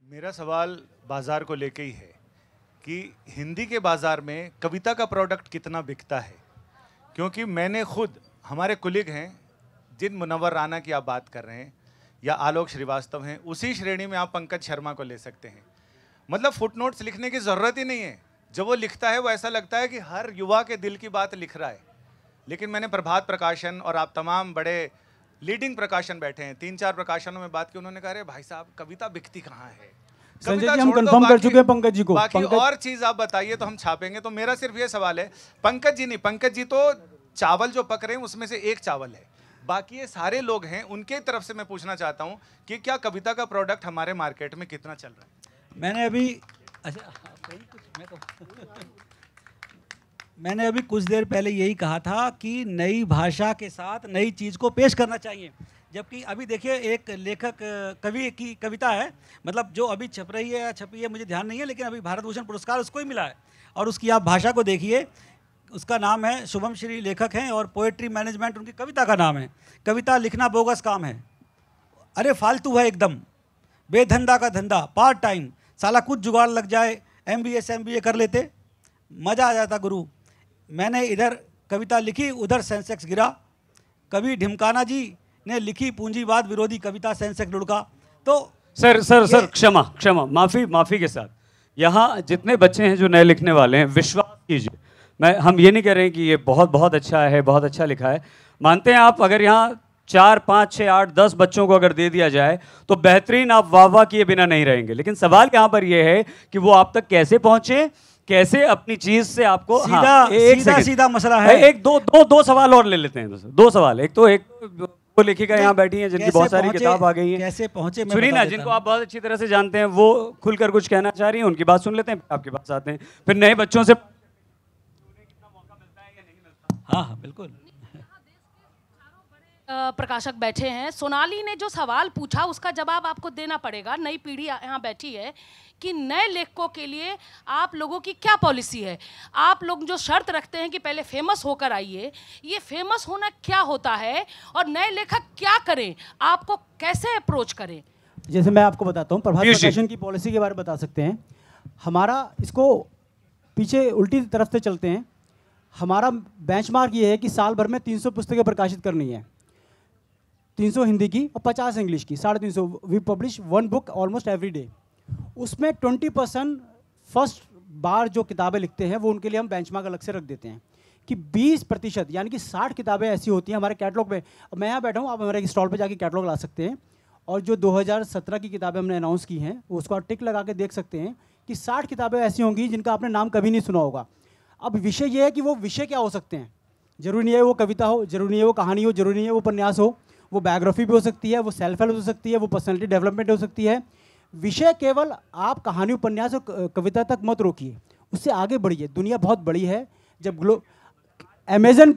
मेरा सवाल बाज़ार को लेके ही है कि हिंदी के बाज़ार में कविता का प्रोडक्ट कितना बिकता है। क्योंकि मैंने खुद, हमारे कुलीग हैं जिन मुनव्वर राना की आप बात कर रहे हैं या आलोक श्रीवास्तव हैं, उसी श्रेणी में आप पंकज शर्मा को ले सकते हैं। मतलब फुटनोट्स लिखने की ज़रूरत ही नहीं है। जब वो लिखता है वो ऐसा लगता है कि हर युवा के दिल की बात लिख रहा है। लेकिन मैंने प्रभात प्रकाशन और आप तमाम बड़े लीडिंग प्रकाशन बैठे हैं, 3-4 प्रकाशनों में बात की, उन्होंने कहा अरे भाई साहब कविता बिकती कहाँ है। संजय जी हम कंफर्म कर चुके हैं पंकज जी को। बाकी और चीज आप बताइए तो हम छापेंगे। तो मेरा सिर्फ ये सवाल है, पंकज जी नहीं, पंकज जी तो चावल जो पक रहे हैं उसमें से एक चावल है, बाकी ये सारे लोग हैं, उनके तरफ से मैं पूछना चाहता हूं कि क्या कविता का प्रोडक्ट हमारे मार्केट में कितना चल रहा है। मैंने अभी कुछ देर पहले यही कहा था कि नई भाषा के साथ नई चीज़ को पेश करना चाहिए। जबकि अभी देखिए एक लेखक कवि की कविता है, मतलब जो अभी छप रही है या छपी है मुझे ध्यान नहीं है, लेकिन अभी भारत भूषण पुरस्कार उसको ही मिला है। और उसकी आप भाषा को देखिए, उसका नाम है शुभम श्री लेखक हैं और पोएट्री मैनेजमेंट उनकी कविता का नाम है। कविता लिखना बोगस काम है, अरे फालतू है एकदम, बेधंधा का धंधा, पार्ट टाइम, साला कुछ जुगाड़ लग जाए, MBA से MBA कर लेते, मज़ा आ जाता गुरु। मैंने इधर कविता लिखी उधर सेंसेक्स गिरा। कवि ढिमकाना जी ने लिखी पूंजीवाद विरोधी कविता, सेंसेक्स लुढ़का। तो सर क्षमा माफी के साथ, यहाँ जितने बच्चे हैं जो नए लिखने वाले हैं, विश्वास कीजिए, हम ये नहीं कह रहे हैं कि ये बहुत अच्छा है, बहुत अच्छा लिखा है, मानते हैं आप। अगर यहाँ 4, 5, 6, 8, 10 बच्चों को अगर दे दिया जाए तो बेहतरीन, आप वाह किए बिना नहीं रहेंगे। लेकिन सवाल यहाँ पर यह है कि वो आप तक कैसे पहुंचे, कैसे अपनी चीज से आपको सीधा मसला है। एक दो सवाल और ले लेते हैं। 2 सवाल। एक वो लेखिका यहाँ बैठी हैं जिनकी बहुत सारी किताब आ गई हैं, कैसे पहुंचे सुनीना, जिनको आप बहुत अच्छी तरह से जानते हैं, वो खुलकर कुछ कहना चाह रही हैं, उनकी बात सुन लेते हैं, आपके पास आते हैं, फिर नए बच्चों से हाँ बिल्कुल। प्रकाशक बैठे हैं, सोनाली ने जो सवाल पूछा उसका जवाब आपको देना पड़ेगा। नई पीढ़ी यहाँ बैठी है कि नए लेखकों के लिए आप लोगों की क्या पॉलिसी है। आप लोग जो शर्त रखते हैं कि पहले फेमस होकर आइए, ये फेमस होना क्या होता है और नए लेखक क्या करें, आपको कैसे अप्रोच करें। जैसे मैं आपको बताता हूँ, प्रभात प्रकाशन की पॉलिसी के बारे में बता सकते हैं। हमारा इसको पीछे उल्टी तरफ से चलते हैं। हमारा बेंचमार्क ये है कि साल भर में 300 पुस्तकें प्रकाशित करनी है, 300 हिंदी की और 50 इंग्लिश की, 350। We publish 1 book almost every day. उसमें 20% फर्स्ट बार जो किताबें लिखते हैं वो उनके लिए हम बेंचमार्क अलग से रख देते हैं कि 20% यानी कि 60 किताबें ऐसी होती हैं हमारे कैटलॉग में। मैं यहाँ बैठा हूँ, आप हमारे स्टॉल पे जाके कैटलॉग ला सकते हैं, और जो 2017 की किताबें हमने अनाउंस की हैं उसको आप टिक लगा के देख सकते हैं कि 60 किताबें ऐसी होंगी जिनका आपने नाम कभी नहीं सुना होगा। अब विषय ये है कि वो विषय क्या हो सकते हैं। जरूरी नहीं है वो कविता हो, जरूरी नहीं है वो कहानी हो, जरूरी नहीं है वो उपन्यास हो, वो बायोग्राफी भी हो सकती है, वो सेल्फ हेल्प हो सकती है, वो पर्सनैलिटी डेवलपमेंट हो सकती है। विषय केवल आप कहानी, उपन्यास और कविता तक मत रोकिए, उससे आगे बढ़िए। दुनिया बहुत बड़ी है। जब अमेजन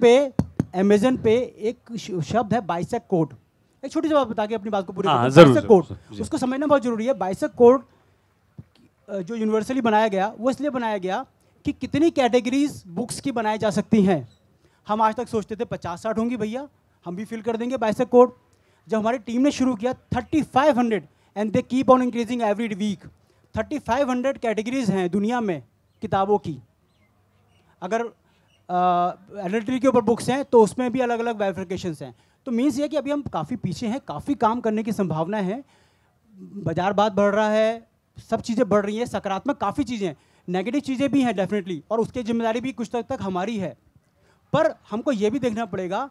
पे एक शब्द है बाइसेक कोड। एक छोटी सी बात बता के अपनी बात को पूरी करता हूं। बाइसेक कोड उसको समझना बहुत जरूरी है। बाइसेक कोड जो यूनिवर्सली बनाया गया वो इसलिए बनाया गया कि कितनी कैटेगरीज बुक्स की बनाई जा सकती हैं। हम आज तक सोचते थे 50-60 होंगी, भैया हम भी फिल कर देंगे बाइसेक कोड। जब हमारी टीम ने शुरू किया 3500 and they keep on increasing every week. 3500 categories हैं दुनिया में किताबों की। अगर एडल्ट्री के ऊपर बुक्स हैं तो उसमें भी अलग अलग बाइफर्केशंस हैं। तो मीन्स ये कि अभी हम काफ़ी पीछे हैं, काफ़ी काम करने की संभावना है। बाजार बात बढ़ रहा है, सब चीज़ें बढ़ रही हैं, सकारात्मक काफ़ी चीज़ें हैं, नेगेटिव चीज़ें भी हैं डेफिनेटली, और उसकी जिम्मेदारी भी कुछ तक हमारी है। पर हमको ये भी देखना पड़ेगा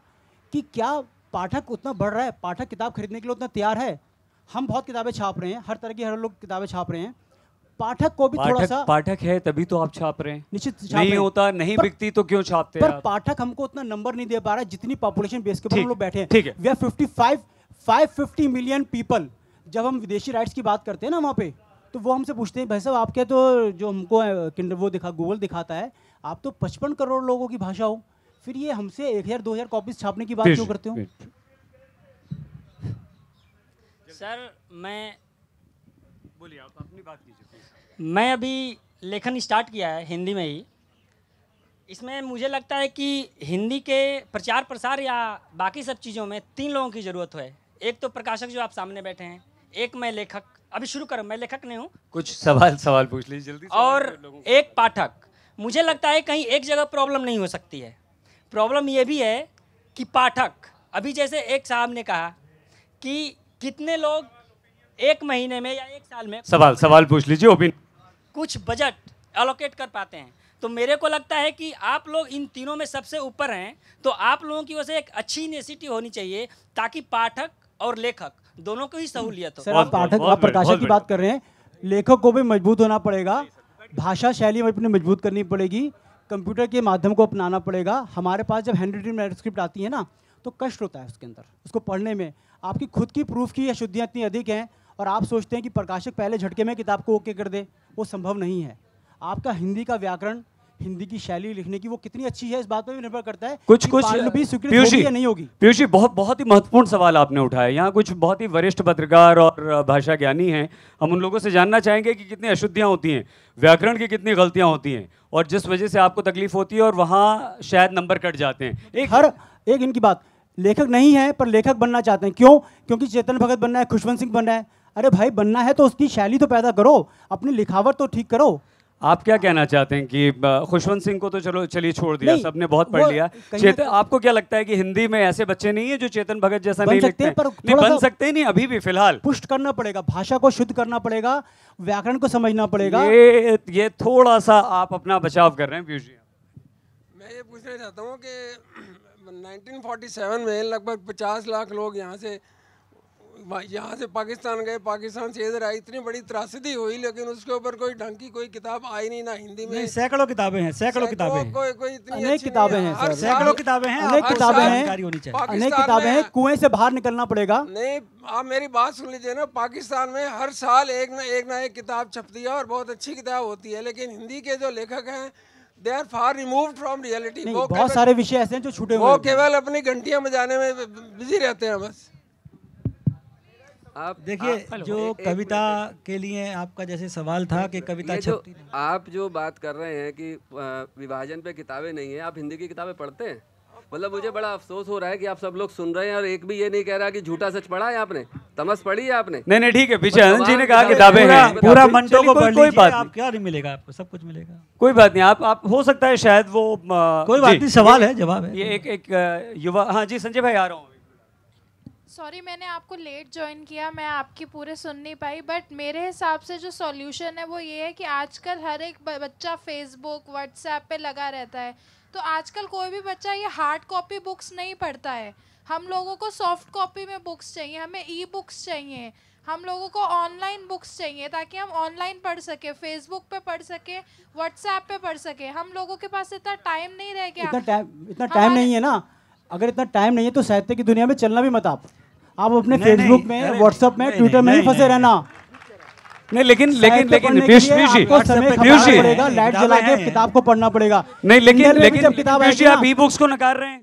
कि क्या पाठक उतना बढ़ रहा है, पाठक किताब खरीदने के लिए उतना तैयार है। हम बहुत किताबें छाप रहे हैं, हर तरह की हर लोग किताबें छाप रहे हैं, पाठक को भी थोड़ा सा, पाठक है तभी तो आप छाप रहे हैं। निश्चित नहीं होता, नहीं बिकती तो क्यों छापते हैं? पर पाठक हमको उतना नंबर नहीं दे पा रहा है जितनी पॉपुलेशन बेस के ऊपर हम लोग बैठे हैं। ठीक है, वी आर 550 मिलियन पीपल। जब हम विदेशी राइट्स की बात करते हैं ना वहाँ पे, तो वो हमसे पूछते हैं भाई साहब आपके तो जो हमको वो गूगल दिखाता है आप तो 55 करोड़ लोगों की भाषा हो, फिर ये हमसे 1000-2000 कॉपीज छापने की बात क्यों करते हो? सर मैं बोलिए, आप अपनी बात कीजिए। मैं अभी लेखन स्टार्ट किया है हिंदी में ही। इसमें मुझे लगता है कि हिंदी के प्रचार प्रसार या बाकी सब चीज़ों में 3 लोगों की ज़रूरत है। एक तो प्रकाशक जो आप सामने बैठे हैं, एक मैं लेखक, अभी शुरू करो, मैं लेखक नहीं हूँ। कुछ सवाल पूछ लीजिए जल्दी। और एक पाठक, मुझे लगता है कहीं एक जगह प्रॉब्लम नहीं हो सकती है। प्रॉब्लम ये भी है कि पाठक, अभी जैसे एक साहब ने कहा कि कितने लोग एक महीने में या एक साल में सवाल पूछ लीजिए, ओपिनियन कुछ बजट एलोकेट कर पाते हैं। तो मेरे को लगता है कि आप लोग इन तीनों में सबसे ऊपर हैं, तो आप लोगों की वजह से एक अच्छी इनिशिएटिव होनी चाहिए ताकि पाठक और लेखक दोनों को ही सहूलियत हो। सर, आप पाठक, आप प्रकाशक की बात कर रहे हैं, लेखक को भी मजबूत होना पड़ेगा, भाषा शैली अपनी मजबूत करनी पड़ेगी, कंप्यूटर के माध्यम को अपनाना पड़ेगा। हमारे पास जब हैंड रिटन मैन्युस्क्रिप्ट आती है ना, तो कष्ट होता है उसके अंदर, उसको पढ़ने में। आपकी खुद की प्रूफ की अशुद्धियाँ इतनी अधिक हैं और आप सोचते हैं कि प्रकाशक पहले झटके में किताब को ओके कर दे, वो संभव नहीं है। आपका हिंदी का व्याकरण, हिंदी की शैली लिखने की वो कितनी अच्छी है, इस बात पर भी निर्भर करता है कुछ कि पांडुलिपि स्वीकृत होगी या नहीं होगी। पीयूष जी, बहुत ही महत्वपूर्ण सवाल आपने उठाया। यहाँ कुछ बहुत ही वरिष्ठ पत्रकार और भाषा ज्ञानी हैं, हम उन लोगों से जानना चाहेंगे कि कितनी अशुद्धियाँ होती हैं, व्याकरण की कितनी गलतियाँ होती हैं और जिस वजह से आपको तकलीफ होती है और वहाँ शायद नंबर कट जाते हैं। एक इनकी बात, लेखक नहीं है पर लेखक बनना चाहते हैं, क्यों? क्योंकि चेतन भगत बनना है, खुशवंत सिंह बनना है। अरे भाई, बनना है तो उसकी शैली तो पैदा करो, अपनी लिखावट तो ठीक करो। आप क्या कहना चाहते हैं कि खुशवंत सिंह को तो चलो चलिए छोड़ दिया, सबने बहुत पढ़ लिया, चेतन, आपको क्या लगता है कि हिंदी में ऐसे बच्चे नहीं है जो चेतन भगत जैसा नहीं लिखते हैं? नहीं बन सकते, नहीं अभी भी फिलहाल पुष्ट करना पड़ेगा, भाषा को शुद्ध करना पड़ेगा, व्याकरण को समझना पड़ेगा। ये थोड़ा सा आप अपना बचाव कर रहे हैं पीयूष जी। मैं ये पूछना चाहता हूँ कि 1947 में लगभग 50 लाख लोग यहाँ से पाकिस्तान गए, पाकिस्तान से इधर आई, इतनी बड़ी त्रासदी हुई, लेकिन उसके ऊपर कोई ढंग की कोई किताब आई नहीं, ना हिंदी में। सैकड़ों किताबें हैं, कोई इतनी अनेक किताबें हैं सर, सैकड़ों किताबें हैं, अनेक किताबें हैं, अनेक किताबें हैं, कुएं से बाहर निकलना पड़ेगा। नहीं, आप मेरी बात सुन लीजिए ना, पाकिस्तान में हर साल एक ना एक किताब छपती है और बहुत अच्छी किताब होती है, लेकिन हिंदी के जो लेखक हैं they are far removed from reality। बहुत सारे विषय ऐसे हैं जो छूटे हुए हैं, वो केवल अपनी घंटियां बजाने में बिजी रहते हैं बस। आप देखिए, जो कविता के लिए आपका जैसे सवाल था कि कविता छपती नहीं, आप जो बात कर रहे हैं कि विभाजन पे किताबें नहीं है, आप हिंदी की किताबें पढ़ते हैं? मतलब मुझे बड़ा अफसोस हो रहा है कि आप सब लोग सुन रहे हैं और एक भी ये नहीं कह रहा कि झूठा सच पढ़ा है आपने, तमस पढ़ी है आपने। नहीं ठीक है, पीछे आनंद जी ने कहा किताबें हैं, पूरा मंटो को पढ़ लीजिए, बात आप क्या नहीं मिलेगा, आपको सब कुछ मिलेगा, कोई बात नहीं। आप हो सकता है शायद वो कोई बात नहीं, सवाल है, जवाब है। ये एक युवा, हाँ जी संजय भाई आ रहा हूँ। सॉरी, मैंने आपको लेट ज्वाइन किया, मैं आपकी पूरे सुन नहीं पाई, बट मेरे हिसाब से जो सॉल्यूशन है वो ये है कि आजकल हर एक बच्चा फेसबुक व्हाट्सएप पे लगा रहता है, तो आजकल कोई भी बच्चा ये हार्ड कॉपी बुक्स नहीं पढ़ता है। हम लोगों को सॉफ्ट कॉपी में बुक्स चाहिए, हमें ई बुक्स चाहिए, हम लोगों को ऑनलाइन बुक्स चाहिए ताकि हम ऑनलाइन पढ़ सके, फेसबुक पे पढ़ सके, व्हाट्सएप पे पढ़ सके। हम लोगों के पास इतना टाइम नहीं रह गया, इतना टाइम नहीं है ना। अगर इतना टाइम नहीं है तो साहित्य की दुनिया में चलना भी मत। आप अपने फेसबुक में, व्हाट्सएप में, ट्विटर में ही फंसे रहना। नहीं लेकिन पीयूष जी, लाइट जला के किताब को पढ़ना पड़ेगा। नहीं लेकिन पीयूष जी, आप ई बुक्स को नकार रहे हैं।